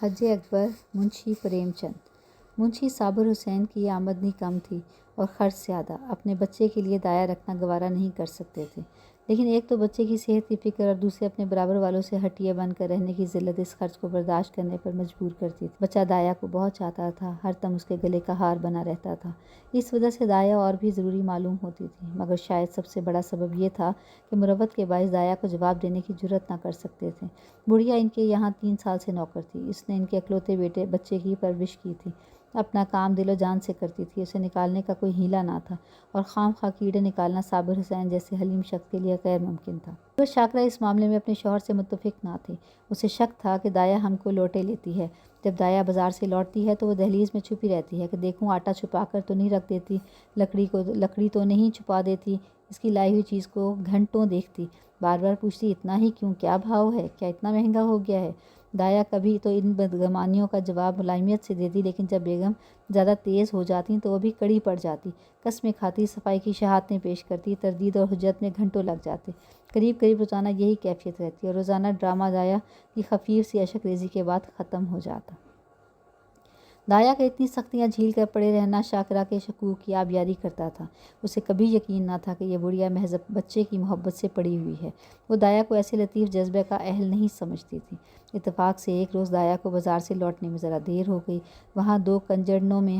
حج اکبر منشی پریم چند۔ منشی صابر حسین کی آمدنی کم تھی اور خرچ زیادہ، اپنے بچے کے لیے دایا رکھنا گوارا نہیں کر سکتے تھے، لیکن ایک تو بچے کی صحت کی فکر اور دوسرے اپنے برابر والوں سے ہٹیے بن کر رہنے کی ذلت اس خرچ کو برداشت کرنے پر مجبور کرتی تھی۔ بچہ دایا کو بہت چاہتا تھا، ہر دم اس کے گلے کا ہار بنا رہتا تھا، اس وجہ سے دایا اور بھی ضروری معلوم ہوتی تھی، مگر شاید سب سے بڑا سبب یہ تھا کہ مروت کے باعث دایا کو جواب دینے کی جرأت نہ کر سکتے تھے۔ بڑھیا ان کے یہاں 3 سال سے نوکر تھی، اس نے ان کے اکلوتے بچے کی پرورش کی تھی، اپنا کام دل و جان سے کرتی تھی، اسے نکالنے کا کوئی ہیلا نہ تھا، اور خام خواہ کیڑے نکالنا صابر حسین جیسے حلیم شخص کے لیے غیر ممکن تھا۔ مگر شاکرہ اس معاملے میں اپنے شوہر سے متفق نہ تھی، اسے شک تھا کہ دایا ہم کو لوٹے لیتی ہے، جب دایا بازار سے لوٹتی ہے تو وہ دہلیز میں چھپی رہتی ہے کہ دیکھوں آٹا چھپا کر تو نہیں رکھ دیتی، لکڑی تو نہیں چھپا دیتی، اس کی لائی ہوئی چیز کو گھنٹوں دیکھتی، بار بار پوچھتی اتنا ہی کیوں، کیا بھاؤ ہے، کیا اتنا مہنگا ہو گیا ہے۔ دایا کبھی تو ان بدگمانیوں کا جواب ملائمیت سے دیتی، لیکن جب بیگم زیادہ تیز ہو جاتی تو وہ بھی کڑی پڑ جاتی، قسمیں کھاتی، صفائی کی شہادتیں پیش کرتی، تردید اور حجت میں گھنٹوں لگ جاتے، قریب روزانہ یہی کیفیت رہتی اور روزانہ ڈرامہ دایا کی خفیف سی اشک ریزی کے بعد ختم ہو جاتا۔ دایا کا اتنی سختیاں جھیل کر پڑے رہنا شاکرہ کے شکوک کی آبیاری کرتا تھا، اسے کبھی یقین نہ تھا کہ یہ بڑھیا محض بچے کی محبت سے پڑی ہوئی ہے، وہ دایا کو ایسے لطیف جذبے کا اہل نہیں سمجھتی تھی۔ اتفاق سے ایک روز دایا کو بازار سے لوٹنے میں ذرا دیر ہو گئی، وہاں 2 کنجرنوں میں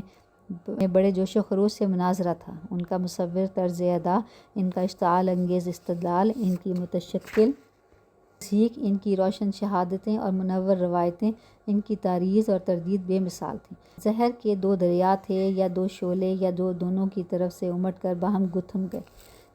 بڑے جوش و خروش سے مناظرہ تھا، ان کا مصور طرز ادا، ان کا اشتعال انگیز استدلال، ان کی متشکل تصحیح، ان کی روشن شہادتیں اور منور روایتیں، ان کی تعریض اور تردید بے مثال تھیں۔ زہر کے 2 دریا تھے، یا 2 شعلے، یا دونوں کی طرف سے امٹ کر باہم گتھم گئے۔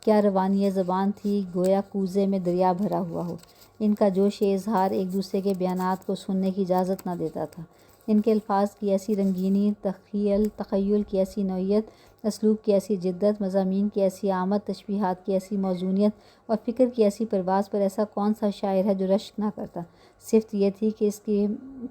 کیا روانی زبان تھی، گویا کوزے میں دریا بھرا ہوا ہو۔ ان کا جوش اظہار ایک دوسرے کے بیانات کو سننے کی اجازت نہ دیتا تھا، ان کے الفاظ کی ایسی رنگینی، تخیل کی ایسی نوعیت، اسلوب کی ایسی جدت، مضامین کی ایسی آمد، تشبیہات کی ایسی موزونیت اور فکر کی ایسی پرواز پر ایسا کون سا شاعر ہے جو رشک نہ کرتا۔ صفت یہ تھی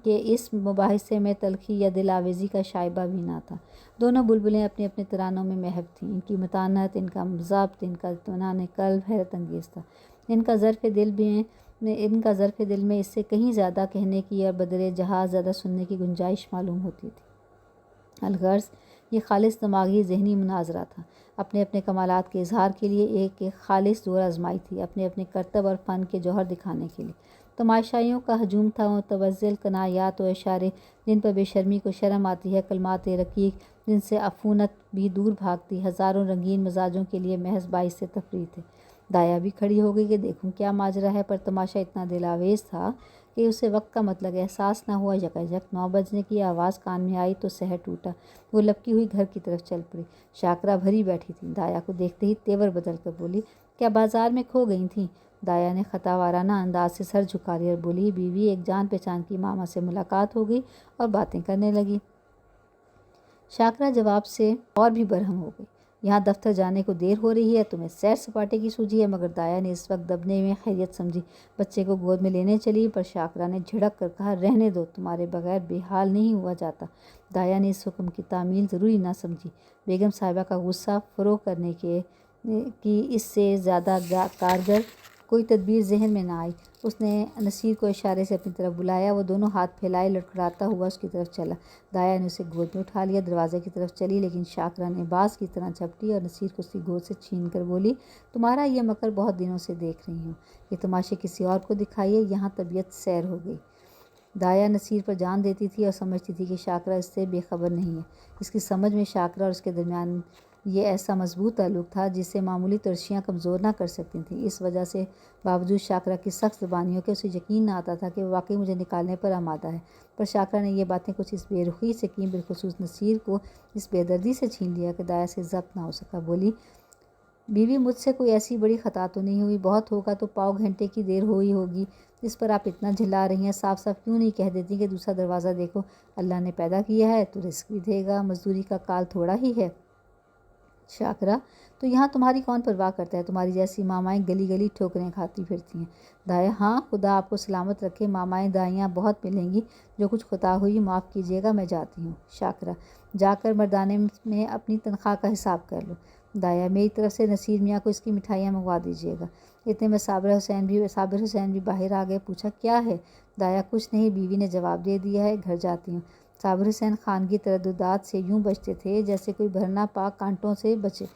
کہ اس مباحثے میں تلخی یا دل آویزی کا شائبہ بھی نہ تھا۔ دونوں بلبلیں اپنے اپنے ترانوں میں محو تھیں، ان کی متانت، ان کا ضبط، ان کا اطمینان قلب حیرت انگیز تھا۔ ان کا ظرف دل میں اس سے کہیں زیادہ کہنے کی اور بدرِ جہاز زیادہ سننے کی گنجائش معلوم ہوتی تھی۔ الغرض یہ خالص دماغی ذہنی مناظرہ تھا، اپنے اپنے کمالات کے اظہار کے لیے، ایک خالص زور آزمائی تھی، اپنے اپنے کرتب اور فن کے جوہر دکھانے کے لیے۔ تماشائیوں کا ہجوم تھا، متوزل کنایات و اشارے جن پر بے شرمی کو شرم آتی ہے، کلمات رقیق جن سے عفونت بھی دور بھاگتی، ہزاروں رنگین مزاجوں کے لیے محض باعث تفریح تھے۔ دایا بھی کھڑی ہو گئی کہ دیکھوں کیا ماجرا ہے، پر تماشا اتنا دل آویز تھا کہ اسے وقت کا مطلق احساس نہ ہوا۔ یکایک 9 بجنے کی آواز کان میں آئی تو سحر ٹوٹا، وہ لپکی ہوئی گھر کی طرف چل پڑی۔ شاکرہ بھری بیٹھی تھی، دایا کو دیکھتے ہی تیور بدل کر بولی، کیا بازار میں کھو گئی تھیں؟ دایا نے خطا وارانہ انداز سے سر جھکا لیا اور بولی، بیوی، ایک جان پہچان کی ماما سے ملاقات ہو گئی اور باتیں کرنے لگی۔ شاکرہ جواب سے اور بھی برہم ہو گئی، یہاں دفتر جانے کو دیر ہو رہی ہے، تمہیں سیر سپاٹے کی سوجھی ہے؟ مگر دایا نے اس وقت دبنے میں خیریت سمجھی، بچے کو گود میں لینے چلی، پر شاکرہ نے جھڑک کر کہا، رہنے دو، تمہارے بغیر بے حال نہیں ہوا جاتا۔ دایا نے اس حکم کی تعمیل ضروری نہ سمجھی، بیگم صاحبہ کا غصہ فروغ کرنے کی اس سے زیادہ کارگر کوئی تدبیر ذہن میں نہ آئی۔ اس نے نصیر کو اشارے سے اپنی طرف بلایا، وہ دونوں ہاتھ پھیلائے لڑکھڑاتا ہوا اس کی طرف چلا۔ دایا نے اسے گود میں اٹھا لیا، دروازے کی طرف چلی، لیکن شاکرہ نے باز کی طرح جھپٹی اور نصیر کو اس کی گود سے چھین کر بولی، تمہارا یہ مکر بہت دنوں سے دیکھ رہی ہوں، یہ تماشے کسی اور کو دکھائیے، یہاں طبیعت سیر ہو گئی۔ دایا نصیر پر جان دیتی تھی اور سمجھتی تھی کہ شاکرہ اس سے بے خبر نہیں ہے۔ اس کی سمجھ میں شاکرہ اور اس کے درمیان یہ ایسا مضبوط تعلق تھا جسے معمولی ترشیاں کمزور نہ کر سکتی تھیں۔ اس وجہ سے باوجود شاکرہ کی سخت زبانیوں کے اسے یقین نہ آتا تھا کہ وہ واقعی مجھے نکالنے پر آمادہ ہے، پر شاکرہ نے یہ باتیں کچھ اس بے رخی سے کیں، بالخصوص نصیر کو اس بے دردی سے چھین لیا کہ دایا سے ضبط نہ ہو سکا۔ بولی، بیوی، مجھ سے کوئی ایسی بڑی خطا تو نہیں ہوئی، بہت ہوگا تو پاؤ گھنٹے کی دیر ہوئی ہوگی، اس پر آپ اتنا جھلا رہی ہیں، صاف صاف کیوں نہیں کہہ دیتی کہ دوسرا دروازہ دیکھو، اللہ نے پیدا کیا ہے تو رزق بھی دے گا، مزدوری کا کال تھوڑا ہی ہے۔ شاکرہ، تو یہاں تمہاری کون پرواہ کرتا ہے، تمہاری جیسی مامائیں گلی گلی ٹھوکریں کھاتی پھرتی ہیں۔ دایا، ہاں، خدا آپ کو سلامت رکھے، مامائیں دائیاں بہت ملیں گی، جو کچھ خطا ہوئی معاف کیجیے گا، میں جاتی ہوں۔ شاکرہ، جا کر مردانے میں اپنی تنخواہ کا حساب کر لو۔ دایا، میری طرف سے نصیر میاں کو اس کی مٹھائیاں منگوا دیجیے گا۔ اتنے میں صابر حسین بھی باہر آ گئے، پوچھا، کیا ہے؟ دایا کچھ نہیں، بیوی نے جواب دے دیا ہے، گھر جاتی ہوں۔ صابر حسین خان کی ترددات سے یوں بچتے تھے جیسے کوئی بھرنا پاک کانٹوں سے بچے۔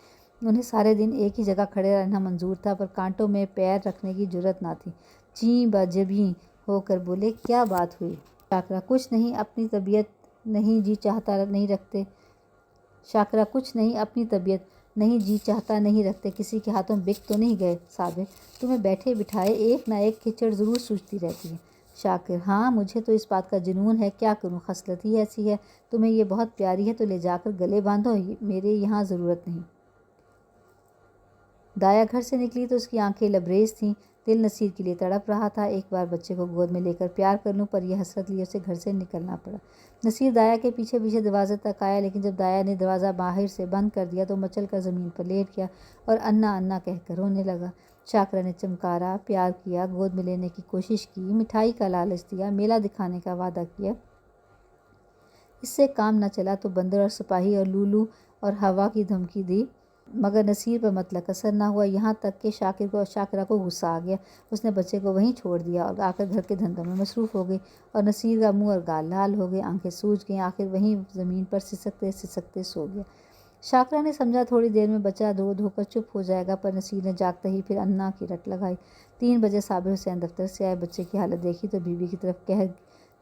انہیں سارے دن ایک ہی جگہ کھڑے رہنا منظور تھا، پر کانٹوں میں پیر رکھنے کی جرأت نہ تھی۔ چیں بجبیں ہو کر بولے، کیا بات ہوئی؟ شاکرہ، کچھ نہیں، اپنی طبیعت نہیں جی چاہتا نہیں رکھتے۔ شاکرہ، کچھ نہیں، اپنی طبیعت نہیں جی چاہتا نہیں رکھتے، کسی کے ہاتھوں بک تو نہیں گئے؟ صابر، تمہیں بیٹھے بٹھائے ایک نہ ایک کھچڑ ضرور سوچتی رہتی ہے۔ شاکر، ہاں، مجھے تو اس بات کا جنون ہے، کیا کروں، خصلت ہی ایسی ہے۔ تمہیں یہ بہت پیاری ہے تو لے جا کر گلے باندھو، میرے یہاں ضرورت نہیں۔ دایا گھر سے نکلی تو اس کی آنکھیں لبریز تھیں، دل نصیر کے لیے تڑپ رہا تھا، ایک بار بچے کو گود میں لے کر پیار کر لوں، پر یہ حسرت لیے اسے گھر سے نکلنا پڑا۔ نصیر دایا کے پیچھے پیچھے دروازے تک آیا، لیکن جب دایا نے دروازہ باہر سے بند کر دیا تو مچل کر زمین پر لیٹ گیا اور انا انا کہہ کر رونے لگا۔ شاکرہ نے چمکارا، پیار کیا، گود میں لینے کی کوشش کی، مٹھائی کا لالچ دیا، میلہ دکھانے کا وعدہ کیا۔ اس سے کام نہ چلا تو بندر اور سپاہی اور لولو اور ہوا کی دھمکی دی، مگر نصیر پر مطلق اثر نہ ہوا، یہاں تک کہ شاکرہ کو غصہ آ گیا۔ اس نے بچے کو وہیں چھوڑ دیا اور آ کر گھر کے دھندوں میں مصروف ہو گئی، اور نصیر کا منہ اور گال لال ہو گئے، آنکھیں سوج گئیں، آخر وہیں زمین پر سسکتے سسکتے سو گیا۔ شاکرہ نے سمجھا تھوڑی دیر میں بچہ دو دھو کر چپ ہو جائے گا، پر نصیر نے جاگتے ہی پھر انا کی رٹ لگائی۔ 3 بجے صابر حسین دفتر سے آئے، بچے کی حالت دیکھی تو بیوی کی طرف قہر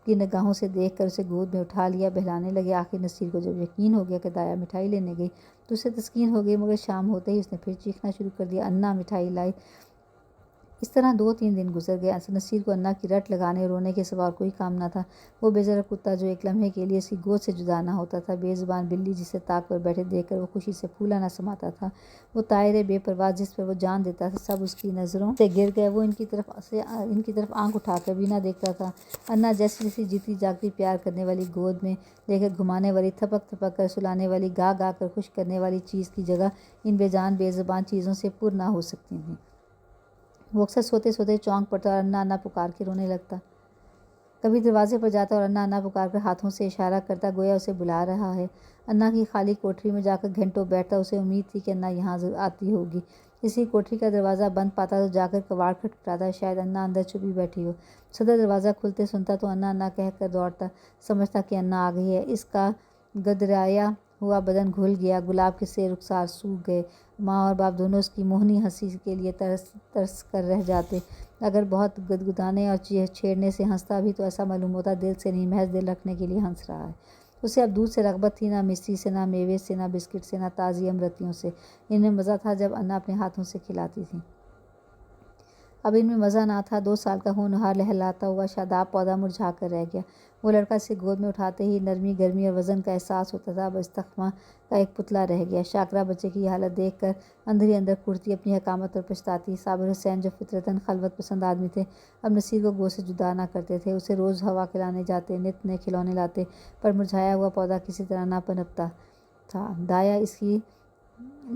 کی نگاہوں سے دیکھ کر اسے گود میں اٹھا لیا، بہلانے لگے۔ آخر نصیر کو جب یقین ہو گیا کہ دایا مٹھائی لینے گئی تو اسے تسکین ہو گئی، مگر شام ہوتے ہی اس نے پھر چیخنا شروع کر دیا، انا مٹھائی لائی۔ اس طرح 2-3 دن گزر گئے۔ نصیر کو انا کی رٹ لگانے اور رونے کے سوا اور کوئی کام نہ تھا۔ وہ بے ضرر کتا جو ایک لمحے کے لیے اس کی گود سے جدا نہ ہوتا تھا، بے زبان بلی جسے طاق پر بیٹھے دیکھ کر وہ خوشی سے پھولا نہ سماتا تھا، وہ طائر بے پرواز جس پر وہ جان دیتا تھا، سب اس کی نظروں سے گر گئے۔ وہ ان کی طرف آنکھ اٹھا کر بھی نہ دیکھتا تھا۔ انا جیسی جیتی جاگتی پیار کرنے والی، گود میں لے کر گھمانے والی، تھپک تھپک کر سلانے والی، گا گا کر خوش کرنے والی چیز کی جگہ ان بے جان بے زبان چیزوں سے پر نہ ہو سکتی تھیں۔ وہ اکثر سوتے سوتے چونک پڑتا اور انا انا پکار کے رونے لگتا۔ کبھی دروازے پر جاتا اور انا انا پکار کر ہاتھوں سے اشارہ کرتا گویا اسے بلا رہا ہے۔ انا کی خالی کوٹری میں جا کر گھنٹوں بیٹھتا، اسے امید تھی کہ انا یہاں آتی ہوگی۔ کسی کوٹری کا دروازہ بند پاتا تو جا کر کواڑ کھٹکھٹاتا، شاید انا اندر چھپی بیٹھی ہو۔ صدر دروازہ کھلتے سنتا تو انا انا کہہ کر دوڑتا، سمجھتا کہ انا آ گئی ہے۔ اس کا گدرایا ہوا بدن گھل گیا، گلاب کے سے رخسار سوکھ گئے، ماں اور باپ دونوں اس کی موہنی ہنسی کے لیے ترس کر رہ جاتے۔ اگر بہت گدگدانے اور چھیڑنے سے ہنستا بھی تو ایسا معلوم ہوتا دل سے نہیں، محض دل رکھنے کے لیے ہنس رہا ہے۔ اسے اب دودھ سے رغبت تھی، نہ مستری سے، نہ میوے سے، نہ بسکٹ سے، نہ تازی امرتیوں سے۔ ان میں مزہ تھا جب انا اپنے ہاتھوں سے کھلاتی تھی، اب ان میں مزہ نہ تھا۔ 2 سال کا ہونہار لہلاتا ہوا شاداب پودا مرجھا کر رہ گیا۔ وہ لڑکا اسے گود میں اٹھاتے ہی نرمی، گرمی اور وزن کا احساس ہوتا تھا، اب استخوان کا ایک پتلا رہ گیا۔ شاکرہ بچے کی یہ حالت دیکھ کر اندر ہی اندر کڑتی، اپنی حکامت پر پچھتاتی۔ صابر حسین جو فطرتاً خلوت پسند آدمی تھے، اب نصیر کو گود سے جدا نہ کرتے تھے، اسے روز ہوا کھلانے جاتے، نت نئے کھلونے لاتے، پر مرجھایا ہوا پودا کسی طرح نہ پنپتا تھا۔ دایا اس کی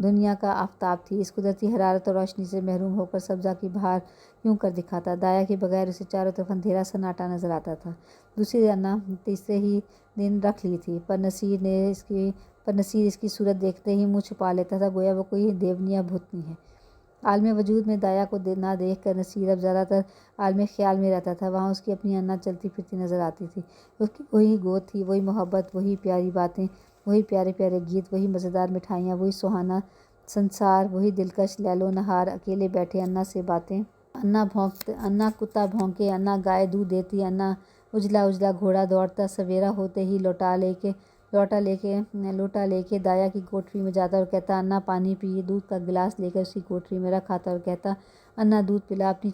دنیا کا آفتاب تھی، اس قدرتی حرارت اور روشنی سے محروم ہو کر سبزہ کی بہار یوں کر دکھاتا۔ دایا کے بغیر اسے چاروں طرف اندھیرا سناٹا نظر آتا تھا۔ تیسرے ہی دن رکھ لی تھی، پر نصیر اس کی صورت دیکھتے ہی منہ چھپا لیتا تھا، گویا وہ کوئی دیونیا بھوتنی ہے۔ عالم وجود میں دایا کو نہ دیکھ کر نصیر اب زیادہ تر عالم خیال میں رہتا تھا۔ وہاں اس کی اپنی انا چلتی پھرتی نظر آتی تھی، اس کی وہی گود تھی، وہی محبت، وہی پیاری باتیں، وہی پیارے پیارے گیت، وہی مزیدار مٹھائیاں، وہی سہانا سنسار، وہی دلکش لیل و نہار، اکیلے بیٹھے انا سے باتیں، انا کتا بھونکے، انا گائے دودھ دیتی، انا اجلا اجلا گھوڑا دوڑتا، سویرا ہوتے ہی لوٹا لے کے دایا کی کوٹری میں جاتا اور کہتا، انا پانی پی، دودھ کا گلاس لے کر اس کی کوٹری میں رکھ آتا اور کہتا، انا دودھ پلا، اپنی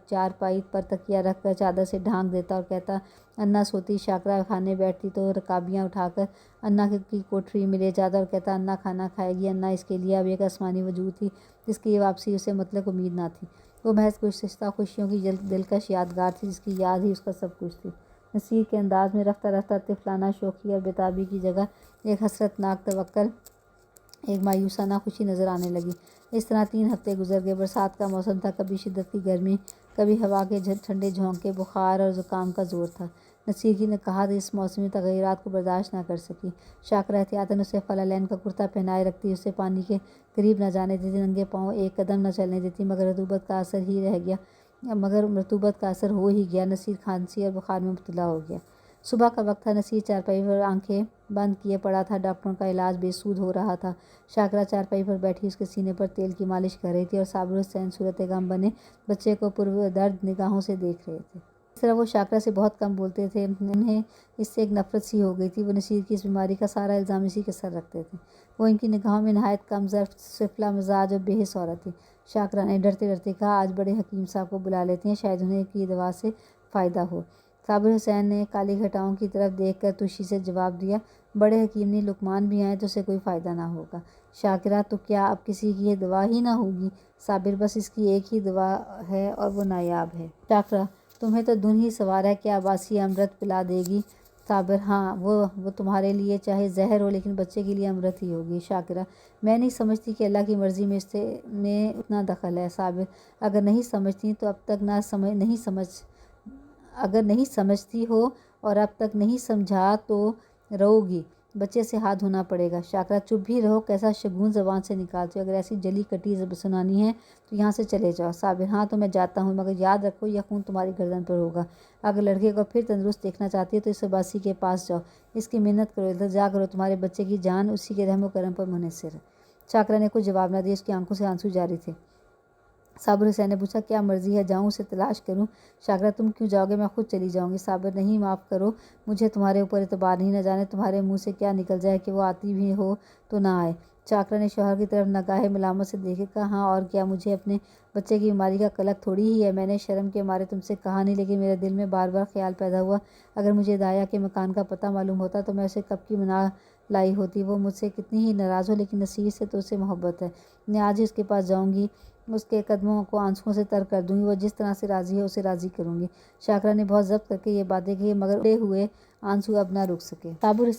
چارپائی پر تکیہ رکھ کر چادر سے ڈھانک دیتا اور کہتا، انا سوتی۔ شاکرہ کھانے بیٹھتی تو رکابیاں اٹھا کر انا کی کوٹری میں لے جاتا اور کہتا، انا کھانا کھائے گی۔ انا اس کے لیے اب ایک آسمانی وجود تھی، جس کی یہ واپسی اسے مطلق امید نہ تھی، وہ محض گزشتہ خوشیوں کی دلکش یادگار تھی، جس کی یاد ہی اس کا سب کچھ تھی۔ نصیر کے انداز میں رفتہ رفتہ طفلانہ شوخی اور بےتابی کی جگہ ایک حسرت ناک توکل، ایک مایوسانہ خوشی نظر آنے لگی۔ اس طرح 3 ہفتے گزر گئے۔ برسات کا موسم تھا، کبھی شدت کی گرمی، کبھی ہوا کے ٹھنڈے جھونکے، بخار اور زکام کا زور تھا۔ نصیر کی نکہت اس موسمی تغیرات کو برداشت نہ کر سکی۔ شاکرہ احتیاطاً اسے فلالین کا کرتا پہنائے رکھتی، اسے پانی کے قریب نہ جانے دیتی، ننگے پاؤں 1 قدم نہ چلنے دیتی، مگر رطوبت کا اثر ہی رہ گیا مگر رطوبت کا اثر ہو ہی گیا، نصیر کھانسی اور بخار میں مبتلا ہو گیا۔ صبح کا وقت تھا، نصیر چارپائی پر آنکھیں بند کیے پڑا تھا، ڈاکٹروں کا علاج بے سود ہو رہا تھا۔ شاکرہ چارپائی پر بیٹھی اس کے سینے پر تیل کی مالش کر رہی تھی اور صابر حسین صورت غم بنے بچے کو پردرد نگاہوں سے دیکھ رہے تھے۔ اس طرح وہ شاکرہ سے بہت کم بولتے تھے، انہیں اس سے ایک نفرت سی ہو گئی تھی۔ وہ نصیر کی اس بیماری کا سارا الزام اسی کے سر رکھتے تھے۔ وہ ان کی نگاہوں میں نہایت کم ظرف، سفلہ مزاج اور بے حس عورت تھی۔ شاکرہ نے ڈرتے ڈرتے کہا، آج بڑے حکیم صاحب کو بلا لیتی ہیں، شاید انہیں کی دوا سے فائدہ ہو۔ صابر حسین نے کالی گھٹاؤں کی طرف دیکھ کر تشی سے جواب دیا، بڑے حکیم نہیں، لقمان بھی آئیں تو اسے کوئی فائدہ نہ ہوگا۔ شاکرہ، تو کیا اب کسی کی یہ دوا ہی نہ ہوگی؟ صابر، بس اس کی ایک ہی دوا ہے اور وہ نایاب ہے۔ شاکرہ، تمہیں تو دھن ہی سوار ہے، کیا عباسی امرت پلا دے گی؟ صابر، ہاں، وہ تمہارے لیے چاہے زہر ہو لیکن بچے کے لیے امرت ہی ہوگی۔ شاکرہ، میں نہیں سمجھتی کہ اللہ کی مرضی میں اس میں اتنا دخل ہے۔ صابر، اگر نہیں سمجھتی تو اب تک اگر نہیں سمجھتی ہو اور اب تک نہیں سمجھا تو رہو گی، بچے سے ہاتھ دھونا پڑے گا۔ شاکرہ، چپ بھی رہو، کیسا شگون زبان سے نکالتے ہو، اگر ایسی جلی کٹی سنانی ہے تو یہاں سے چلے جاؤ۔ صابر، ہاں تو میں جاتا ہوں، مگر یاد رکھو یہ خون تمہاری گردن پر ہوگا۔ اگر لڑکے کو پھر تندرست دیکھنا چاہتی ہو تو اس عباسی کے پاس جاؤ، اس کی منت کرو، التجا کرو، تمہارے بچے کی جان اسی کے رحم و کرم پر منحصر ہے۔ شاکرہ نے کچھ جواب نہ دیا، اس کی آنکھوں سے آنسو جاری تھے۔ صابر حسین نے پوچھا، کیا مرضی ہے، جاؤں اسے تلاش کروں؟ شاکرہ، تم کیوں جاؤ گے، میں خود چلی جاؤں گی۔ صابر، نہیں، معاف کرو، مجھے تمہارے اوپر اعتبار نہیں، نہ جانے تمہارے منہ سے کیا نکل جائے کہ وہ آتی بھی ہو تو نہ آئے۔ شاکرہ نے شوہر کی طرف نگاہ ملامت سے دیکھ کر کہا، ہاں اور کیا، مجھے اپنے بچے کی بیماری کا قلق تھوڑی ہی ہے، میں نے شرم کے مارے تم سے کہا نہیں، لیکن میرے دل میں بار بار خیال پیدا ہوا، اگر مجھے دایا کے مکان کا پتہ معلوم ہوتا تو میں اسے کب کی منا لائی ہوتی۔ وہ مجھ سے کتنی ہی ناراض ہو لیکن نصیر سے تو اسے محبت ہے، میں آج ہی اس کے پاس جاؤں گی، اس کے قدموں کو آنسوؤں سے تر کر دوں گی، وہ جس طرح سے راضی ہے اسے راضی کروں گی۔ شاکرہ نے بہت ضبط کر کے یہ باتیں کہی مگر اڑے ہوئے آنسو اب نہ رک سکے۔ صابر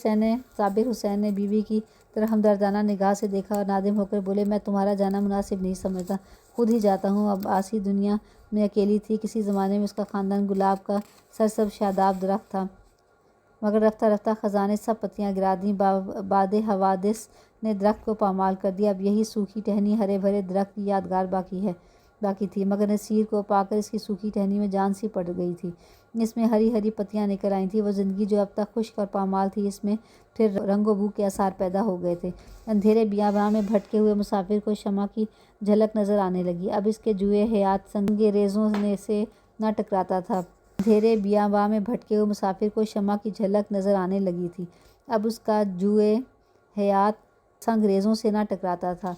حسین نے بیوی کی طرف ہمدردانہ نگاہ سے دیکھا اور نادم ہو کر بولے، میں تمہارا جانا مناسب نہیں سمجھتا، خود ہی جاتا ہوں۔ اب آسی دنیا میں اکیلی تھی، کسی زمانے میں اس کا خاندان گلاب کا سرسبز شاداب درخت تھا، مگر رفتہ رفتہ خزاں نے سب پتیاں گرا دیں، باد حوادث نے درخت کو پامال کر دیا، اب یہی سوکھی ٹہنی ہرے بھرے درخت کی یادگار باقی تھی، مگر نصیر کو پا کر اس کی سوکھی ٹہنی میں جان سی پڑ گئی تھی، اس میں ہری ہری پتیاں نکل آئی تھیں، وہ زندگی جو اب تک خشک اور پامال تھی اس میں پھر رنگ و بو کے آثار پیدا ہو گئے تھے۔ اندھیرے بیاباں میں بھٹکے ہوئے مسافر کو شمع کی جھلک نظر آنے لگی، اب اس کے جوئے حیات سنگریزوں سے نہ ٹکراتا تھا۔ اندھیرے بیاباں میں بھٹکے ہوئے مسافر کو شمع کی جھلک نظر آنے لگی تھی، اب اس کا جوئے حیات سنگریزوں سے نہ ٹکراتا تھا،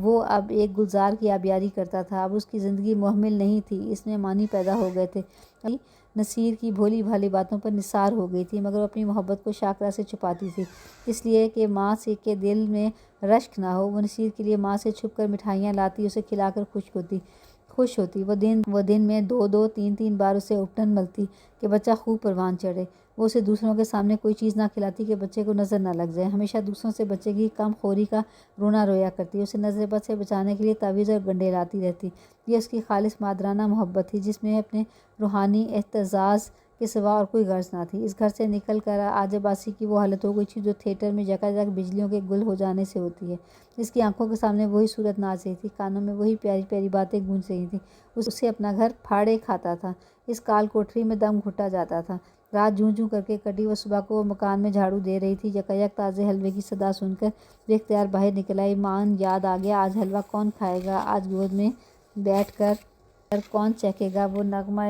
وہ اب ایک گلزار کی آبیاری کرتا تھا، اب اس کی زندگی محمل نہیں تھی، اس میں معنی پیدا ہو گئے تھے۔ نصیر کی بھولی بھالی باتوں پر نثار ہو گئی تھی، مگر وہ اپنی محبت کو شاکرہ سے چھپاتی تھی، اس لیے کہ ماں سے کے دل میں رشک نہ ہو۔ وہ نصیر کے لیے ماں سے چھپ کر مٹھائیاں لاتی، اسے کھلا کر خوش ہوتی، وہ دن میں 2 3 بار اسے اپٹن ملتی کہ بچہ خوب پروان چڑھے۔ وہ اسے دوسروں کے سامنے کوئی چیز نہ کھلاتی کہ بچے کو نظر نہ لگ جائے، ہمیشہ دوسروں سے بچے کی کم خوری کا رونا رویا کرتی، اسے نظر بد سے بچانے کے لیے تعویذ اور گنڈے لاتی رہتی۔ یہ اس کی خالص مادرانہ محبت تھی، جس میں اپنے روحانی اعتزاز کے سوا اور کوئی غرض نہ تھی۔ اس گھر سے نکل کر آج عباسی کی وہ حالت ہو گئی تھی جو تھیٹر میں یکایک بجلیوں کے گل ہو جانے سے ہوتی ہے۔ اس کی آنکھوں کے سامنے وہی صورت ناچ رہی تھی، کانوں میں وہی پیاری پیاری باتیں گونج رہی تھیں، اسے اپنا گھر پھاڑے کھاتا تھا، اس کال کوٹری میں دم گھٹا جاتا تھا۔ رات جوں جوں کر کے کٹی، وہ صبح کو مکان میں جھاڑو دے رہی تھی، یکایک تازے حلوے کی صدا سن کر بے اختیار باہر نکل آئی، مان یاد آ گیا، آج حلوہ کون کھائے گا، آج گود میں بیٹھ کر کون چکھے گا وہ نغمہ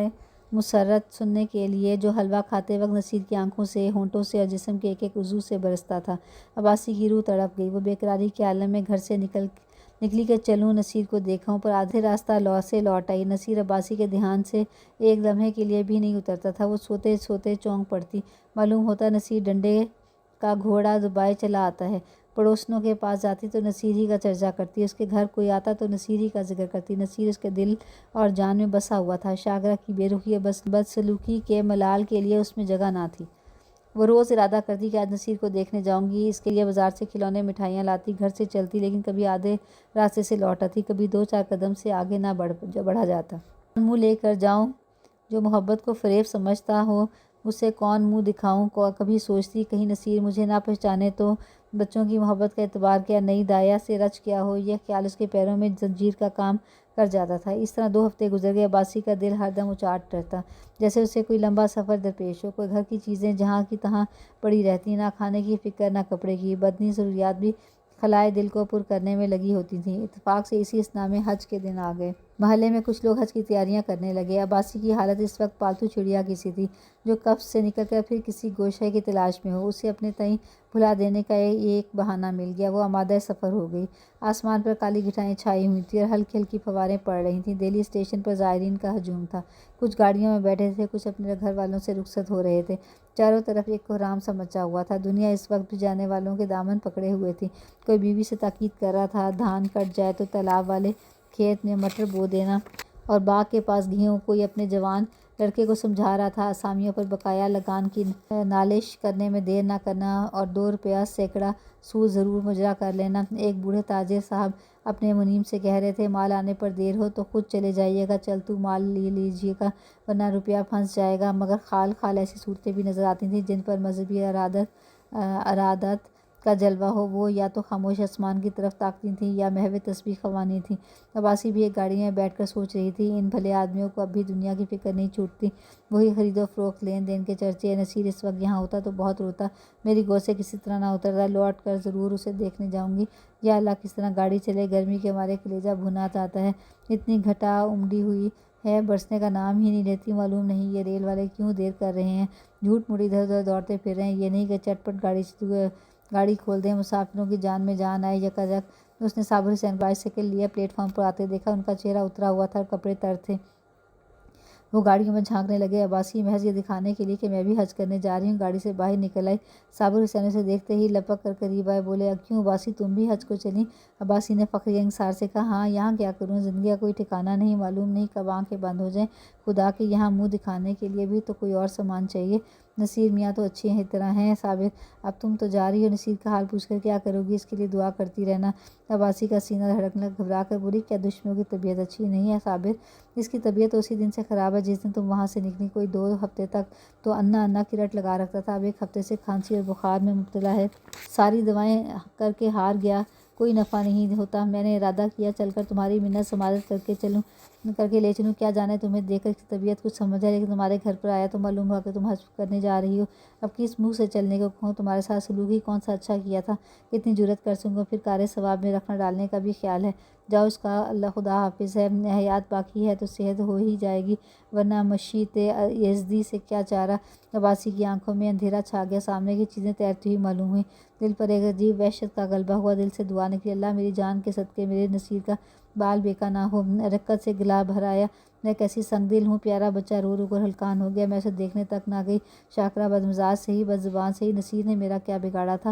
مسرت سننے کے لیے جو حلوہ کھاتے وقت نصیر کی آنکھوں سے، ہونٹوں سے اور جسم کے ایک ایک عضو سے برستا تھا۔ عباسی کی روح تڑپ گئی، وہ بے قراری کے عالم میں گھر سے نکلی کہ چلوں نصیر کو دیکھوں، پر آدھے راستہ سے لوٹ آئی۔ نصیر عباسی کے دھیان سے ایک لمحے کے لیے بھی نہیں اترتا تھا، وہ سوتے سوتے چونک پڑتی، معلوم ہوتا نصیر ڈنڈے کا گھوڑا دبائے چلا آتا ہے۔ پڑوسنوں کے پاس جاتی تو نصیر ہی کا چرچا کرتی، اس کے گھر کوئی آتا تو نصیر ہی کا ذکر کرتی، نصیر اس کے دل اور جان میں بسا ہوا تھا، شاکرہ کی بے رخی اور بدسلوکی کے ملال کے لیے اس میں جگہ نہ تھی۔ وہ روز ارادہ کرتی کہ آج نصیر کو دیکھنے جاؤں گی، اس کے لیے بازار سے کھلونے مٹھائیاں لاتی، گھر سے چلتی لیکن کبھی آدھے راستے سے لوٹ آتی، کبھی 2 4 قدم سے آگے نہ بڑھا جاتا۔ منہ لے کر جاؤں جو محبت کو فریب سمجھتا ہو اسے کون منہ دکھاؤں، کبھی سوچتی کہیں نصیر مجھے نہ پہچانے تو۔ بچوں کی محبت کا اعتبار کیا، نئی دایا سے رچ کیا ہو، یہ خیال اس کے پیروں میں زنجیر کا کام کر جاتا تھا۔ اس طرح 2 ہفتے گزر گئے۔ عباسی کا دل ہر دم اچاٹ رہتا، جیسے اسے کوئی لمبا سفر درپیش ہو۔ کوئی گھر کی چیزیں جہاں کی تہاں پڑی رہتی، نہ کھانے کی فکر نہ کپڑے کی۔ بدنی ضروریات بھی خلائے دل کو پر کرنے میں لگی ہوتی تھیں۔ اتفاق سے اسی اثنا میں حج کے دن آ گئے۔ محلے میں کچھ لوگ حج کی تیاریاں کرنے لگے۔ عباسی کی حالت اس وقت پالتو چڑیا کی سی تھی جو قفس سے نکل کر پھر کسی گوشے کی تلاش میں ہو۔ اسے اپنے تئیں بھلا دینے کا ایک بہانہ مل گیا۔ وہ آمادہ سفر ہو گئی۔ آسمان پر کالی گھٹائیں چھائی ہوئی تھیں اور ہلکی ہلکی فواریں پڑ رہی تھیں۔ دہلی اسٹیشن پر زائرین کا ہجوم تھا۔ کچھ گاڑیوں میں بیٹھے تھے، کچھ اپنے گھر والوں سے رخصت ہو رہے تھے۔ چاروں طرف ایک کوہرام سا مچا ہوا تھا۔ دنیا اس وقت بھی جانے والوں کے دامن پکڑے ہوئے تھی۔ کوئی بیوی سے تاکید کر رہا تھا دھان کٹ جائے تو تالاب والے کھیت میں مٹر بو دینا، اور باغ کے پاس گھیہوں۔ کوئی اپنے جوان لڑکے کو سمجھا رہا تھا اسامیوں پر بقایا لگان کی نالش کرنے میں دیر نہ کرنا اور 2 روپیہ سیکڑا سود ضرور مجرا کر لینا۔ ایک بوڑھے تاجر صاحب اپنے منیم سے کہہ رہے تھے مال آنے پر دیر ہو تو خود چلے جائیے گا، چلتو مال لے لیجیے گا ورنہ روپیہ پھنس جائے گا۔ مگر خال خال ایسی صورتیں بھی نظر آتی تھیں جن پر مذہبی ارادات کا جلوہ ہو۔ وہ یا تو خاموش آسمان کی طرف تاکتی تھیں یا محو تسبیح خوانی تھیں۔ عباسی بھی ایک گاڑی میں بیٹھ کر سوچ رہی تھی، ان بھلے آدمیوں کو اب بھی دنیا کی فکر نہیں چھوٹتی۔ وہی خرید و فروخت، لین دین کے چرچے۔ نصیر اس وقت یہاں ہوتا تو بہت روتا، میری گود سے کسی طرح نہ اترتا۔ لوٹ کر ضرور اسے دیکھنے جاؤں گی۔ یا اللہ کس طرح گاڑی چلے، گرمی کے مارے کلیجہ بھونا جاتا ہے۔ اتنی گھٹا امڑی ہوئی ہے، برسنے کا نام ہی نہیں لیتی۔ معلوم نہیں یہ ریل والے کیوں دیر کر رہے ہیں، جھوٹ موٹ ادھر ادھر دوڑتے پھر رہے ہیں۔ یہ نہیں کہ چٹ پٹ گاڑی کھول دیں، مسافروں کی جان میں جان آئے۔ یکایک اس نے صابر حسین بائیسیکل سائیکل لیے پلیٹ فارم پر آتے دیکھا۔ ان کا چہرہ اترا ہوا تھا اور کپڑے تر تھے۔ وہ گاڑیوں میں جھانکنے لگے۔ عباسی محض یہ دکھانے کے لیے کہ میں بھی حج کرنے جا رہی ہوں گاڑی سے باہر نکل آئی۔ صابر حسین اسے دیکھتے ہی لپک کر قریب آئے، بولے کیوں عباسی تم بھی حج کو چلیں؟ عباسی نے فخری انکسار سے کہا ہاں، یہاں کیا کروں، زندگی کا کوئی ٹھکانہ نہیں، معلوم نہیں کب آنکھیں بند ہو جائیں۔ خدا کے یہاں منہ دکھانے کے لیے بھی تو کوئی اور سامان چاہیے۔ نصیر میاں تو اچھی طرح ہیں صابر، اب تم تو جا رہی ہو، نصیر کا حال پوچھ کر کیا کرو گی، اس کے لیے دعا کرتی رہنا۔ عباسی کا سینہ دھڑکنے لگا، گھبرا کر بولی کیا دشمنوں کی طبیعت اچھی نہیں ہے صابر؟ اس کی طبیعت تو اسی دن سے خراب ہے جس دن تم وہاں سے نکلی۔ کوئی 2 ہفتے تک تو انا انا کی رٹ لگا رکھتا تھا، اب 1 ہفتے سے کھانسی اور بخار میں مبتلا ہے۔ ساری دوائیں کر کے ہار گیا، کوئی نفع نہیں ہوتا۔ میں نے ارادہ کیا چل کر تمہاری منت سماجت کر کے لے چلوں، کیا جانے تمہیں دیکھ کر اس کی طبیعت کچھ سمجھ ہے، لیکن تمہارے گھر پر آیا تو معلوم ہوا کہ تم حج کرنے جا رہی ہو۔ اب کس منہ سے چلنے کو کہوں، تمہارے ساتھ سلوک ہی کون سا اچھا کیا تھا، اتنی جرأت کر سکوں، پھر کار ثواب میں رکھ نہ ڈالنے کا بھی خیال ہے۔ جاؤ، اس کا اللہ خدا حافظ ہے، حیات باقی ہے تو صحت ہو ہی جائے گی، ورنہ مشیت یزدی سے کیا چارہ۔ عباسی کی آنکھوں میں اندھیرا چھا گیا، سامنے کی چیزیں تیرتی ہوئی معلوم ہوئیں۔ دل پر ایک عجیب وحشت کا غلبہ ہوا، دل سے دعا نکلی اللہ میری جان کے صدقے میرے نصیر کا بال بیکا نہ ہو۔ رقت سے گلا بھر آیا، میں کیسی سنگ دل ہوں، پیارا بچہ رو رو کر ہلکان ہو گیا۔ میں اسے دیکھنے تک نہ گئی، شاکرہ بدمزاج سے ہی، بد زبان سے ہی۔ نصیر نے میرا کیا بگاڑا تھا،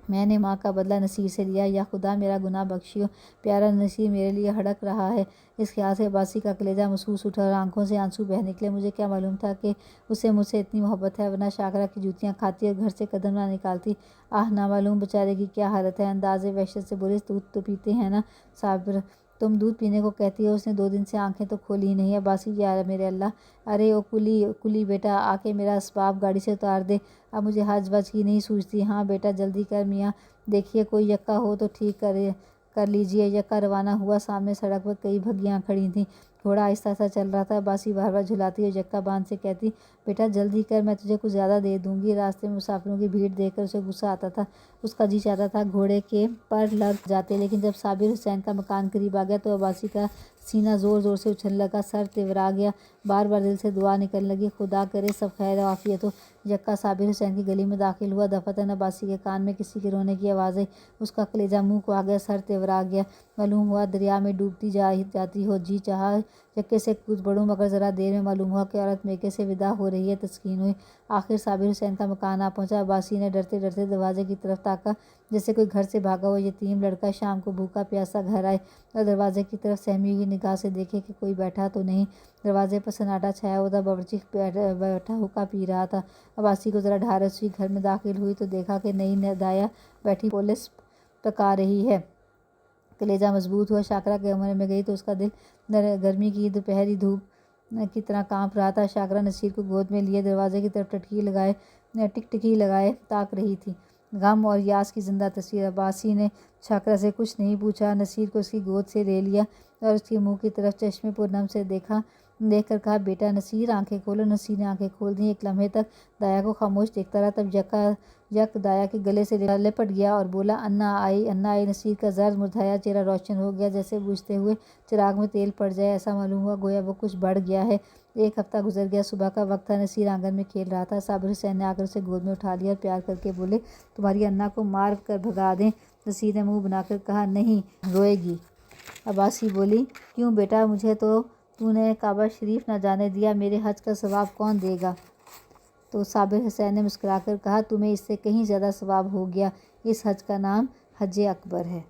میں نے ماں کا بدلہ نصیر سے لیا، یا خدا میرا گناہ بخشیو، پیارا نصیر میرے لیے ہڑک رہا ہے۔ اس خیال سے عباسی کا کلیجہ محسوس اٹھا اور آنکھوں سے آنسو بہہ نکلے۔ مجھے کیا معلوم تھا کہ اسے مجھ سے اتنی محبت ہے، ورنہ شاکرہ کی جوتیاں کھاتی اور گھر سے قدم نہ نکالتی۔ آہ، نہ معلوم بیچارے کی کیا حالت ہے۔ انداز وحشت سے بولی دودھ تو پیتے ہیں نا صابر، تم دودھ پینے کو کہتی ہو، اس نے 2 دن سے آنکھیں تو کھولی ہی نہیں۔ عباسی یا میرے اللہ، ارے او کلی بیٹا، آ کے میرا اسباب گاڑی سے اتار دے، اب مجھے حج وج کی نہیں سوجتی۔ ہاں بیٹا جلدی کر میاں، دیکھیے کوئی یکا ہو تو ٹھیک کر لیجیے۔ یکا روانہ ہوا، سامنے سڑک پر کئی بھگیاں کھڑی تھیں، گھوڑا آہستہ آہستہ چل رہا تھا۔ عباسی بار بار جھلاتی اور یکا باندھ سے کہتی بیٹا جلدی کر، میں تجھے کچھ زیادہ دے دوں گی۔ راستے میں مسافروں کی بھیڑ دیکھ کر اسے غصہ آتا تھا، اس کا جی چاہتا تھا گھوڑے کے پر لگ جاتے، لیکن جب صابر حسین کا مکان قریب آ گیا تو عباسی کا سینہ زور زور سے اچھلنے لگا، سر تیورا گیا، بار بار دل سے دعا نکلنے لگی خدا کرے سب خیر و عافیت ہو۔ یکا صابر حسین کی گلی میں داخل ہوا، دفعتاً عباسی کے کان میں کسی کے رونے کی آواز آئی، اس کا کلیجہ منہ کو آ گیا، سر تیورا گیا، معلوم ہوا دریا میں ڈوبتی جاتی ہو۔ جی چاہا یکے سے کچھ بڑھوں، مگر ذرا دیر میں معلوم ہوا کہ عورت میکے سے وداع ہو رہی ہے، تسکین ہوئی۔ آخر صابر حسین کا مکان آ پہنچا۔ عباسی نے ڈرتے ڈرتے دروازے کی طرف تاکا، جیسے کوئی گھر سے بھاگا ہوا یتیم لڑکا شام کو بھوکا پیاسا گھر آئے اور دروازے کی طرف سہمی ہوئی نگاہ سے دیکھے کہ کوئی بیٹھا تو نہیں۔ دروازے پر سناٹا چھایا ہوا تھا، باورچی بیٹھا حقہ پی رہا تھا۔ عباسی کو ذرا ڈھارس ہوئی، گھر میں داخل ہوئی تو دیکھا کہ نئی دایا بیٹھی پولس پکا رہی ہے۔ کلیجہ مضبوط ہوا، شاکرہ کے کمرے میں گئی تو اس کا دل گرمی کی دوپہری دھوپ کی طرح کانپ رہا تھا۔ شاکرہ نصیر کو گود میں لیے دروازے کی طرف ٹکٹکی لگائے تاک رہی تھی۔ غم اور یاس کی زندہ تصویر۔ عباسی نے شاکرہ سے کچھ نہیں پوچھا، نصیر کو اس کی گود سے لے لیا اور اس کے منہ کی طرف چشمے پرنم سے دیکھ کر کہا، بیٹا نصیر آنکھیں کھولو۔ نصیر نے آنکھیں کھول دیں۔ ایک لمحے تک دایا کو خاموش دیکھتا رہا، تب یک دایا کے گلے سے لپٹ گیا اور بولا، انا آئی۔ نصیر کا زرد مرجھایا چہرہ روشن ہو گیا، جیسے بجھتے ہوئے چراغ میں تیل پڑ جائے۔ ایسا معلوم ہوا گویا وہ کچھ بڑھ گیا ہے۔ ایک ہفتہ گزر گیا۔ صبح کا وقت تھا، نصیر آنگن میں کھیل رہا تھا۔ صابر حسین نے آ کر اسے گود میں اٹھا لیا اور پیار کرکے بولے، تمہاری انا کو مار کر بھگا دیں؟ نصیر نے منہ بنا کر کہا، نہیں، روئے گی۔ عباسی بولی، کیوں بیٹا، مجھے تو نے کعبہ شریف نہ جانے دیا، میرے حج کا ثواب کون دے گا؟ تو صابر حسین نے مسکرا کر کہا، تمہیں اس سے کہیں زیادہ ثواب ہو گیا، اس حج کا نام حج اکبر ہے۔